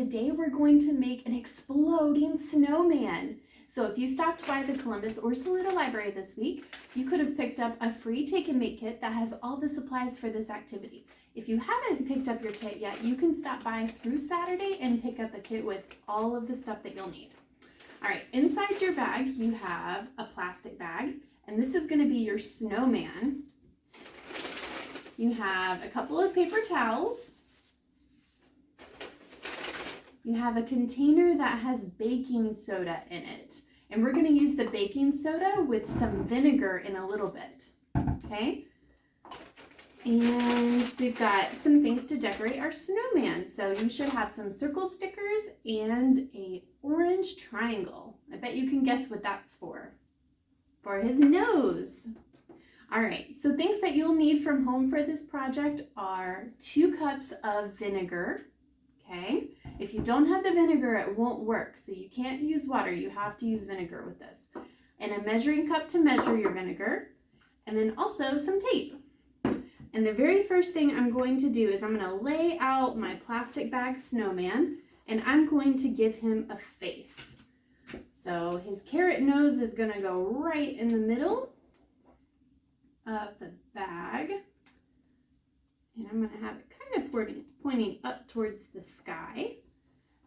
today we're going to make an exploding snowman. So if you stopped by the Columbus or Saluda Library this week, you could have picked up a free take and make kit that has all the supplies for this activity. If you haven't picked up your kit yet, you can stop by through Saturday and pick up a kit with all of the stuff that you'll need. All right, inside your bag, you have a plastic bag, and this is going to be your snowman. You have a couple of paper towels. You have a container that has baking soda in it, and we're going to use the baking soda with some vinegar in a little bit, okay? And we've got some things to decorate our snowman. So you should have some circle stickers and a orange triangle. I bet you can guess what that's for. For his nose. All right, so things that you'll need from home for this project are 2 cups of vinegar, okay? If you don't have the vinegar, it won't work. So you can't use water, you have to use vinegar with this. And a measuring cup to measure your vinegar, and then also some tape. And the very first thing I'm going to do is I'm going to lay out my plastic bag snowman, and I'm going to give him a face. So his carrot nose is going to go right in the middle of the bag. And I'm going to have it kind of pointing up towards the sky.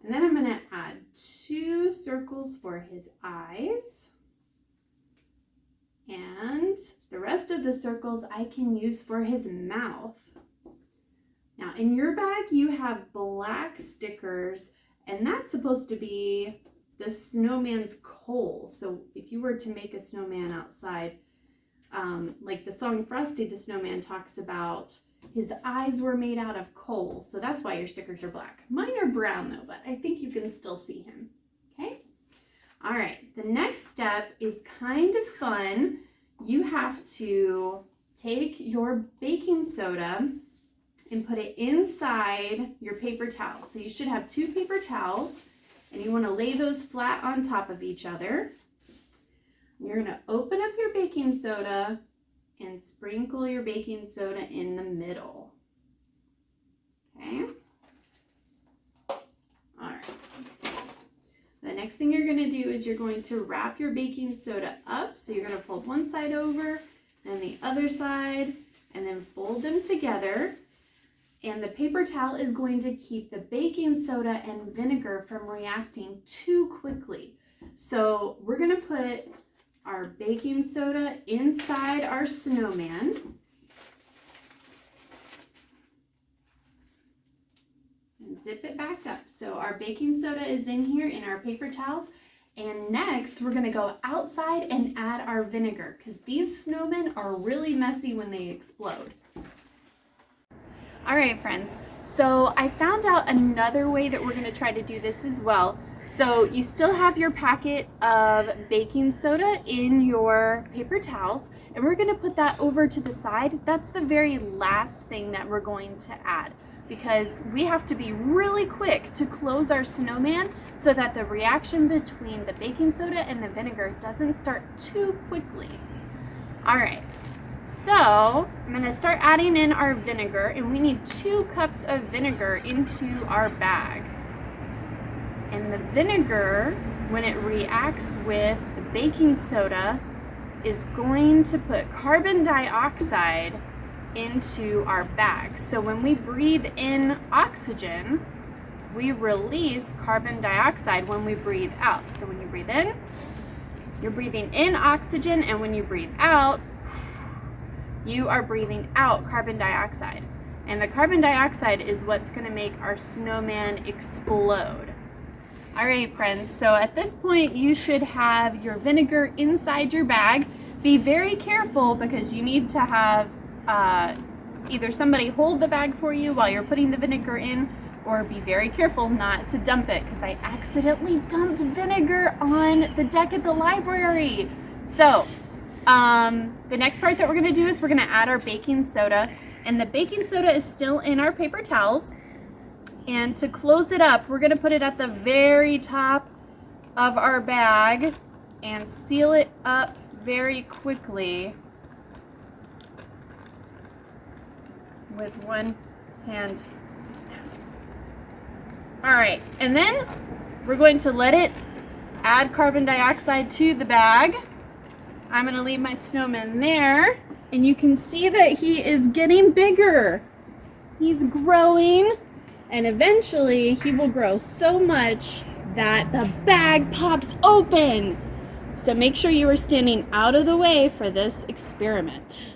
And then I'm going to add 2 circles for his eyes. And the rest of the circles I can use for his mouth. Now in your bag you have black stickers, and that's supposed to be the snowman's coal. So if you were to make a snowman outside, like the song Frosty the Snowman talks about, his eyes were made out of coal. So that's why your stickers are black. Mine are brown though, but I think you can still see him. Okay? All right, the next step is kind of fun. You have to take your baking soda and put it inside your paper towel. So you should have 2 paper towels, and you want to lay those flat on top of each other. You're going to open up your baking soda and sprinkle your baking soda in the middle. Okay? All right. The next thing you're going to do is you're going to wrap your baking soda up. So you're going to fold one side over and the other side, and then fold them together. And the paper towel is going to keep the baking soda and vinegar from reacting too quickly. So we're going to put our baking soda inside our snowman. Zip it back up. So our baking soda is in here in our paper towels. And next we're going to go outside and add our vinegar, because these snowmen are really messy when they explode. All right, friends. So I found out another way that we're going to try to do this as well. So you still have your packet of baking soda in your paper towels, and we're going to put that over to the side. That's the very last thing that we're going to add, because we have to be really quick to close our snowman so that the reaction between the baking soda and the vinegar doesn't start too quickly. All right, so I'm going to start adding in our vinegar, and we need 2 cups of vinegar into our bag. And the vinegar, when it reacts with the baking soda, is going to put carbon dioxide into our bag. So when we breathe in oxygen, we release carbon dioxide when we breathe out. So when you breathe in, you're breathing in oxygen, and when you breathe out, you are breathing out carbon dioxide. And the carbon dioxide is what's going to make our snowman explode. All right, friends, so at this point you should have your vinegar inside your bag. Be very careful, because you need to have either somebody hold the bag for you while you're putting the vinegar in, or be very careful not to dump it, because I accidentally dumped vinegar on the deck at the library. So the next part that we're going to do is we're going to add our baking soda, and the baking soda is still in our paper towels. And to close it up, we're going to put it at the very top of our bag and seal it up very quickly with one hand snap. All right, and then we're going to let it add carbon dioxide to the bag. I'm gonna leave my snowman there, and you can see that he is getting bigger. He's growing, and eventually he will grow so much that the bag pops open. So make sure you are standing out of the way for this experiment.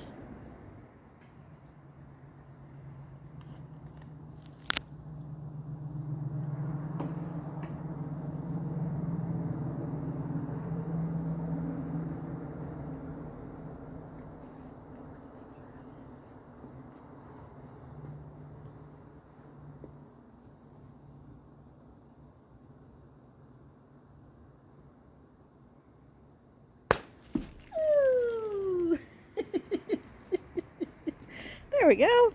There we go.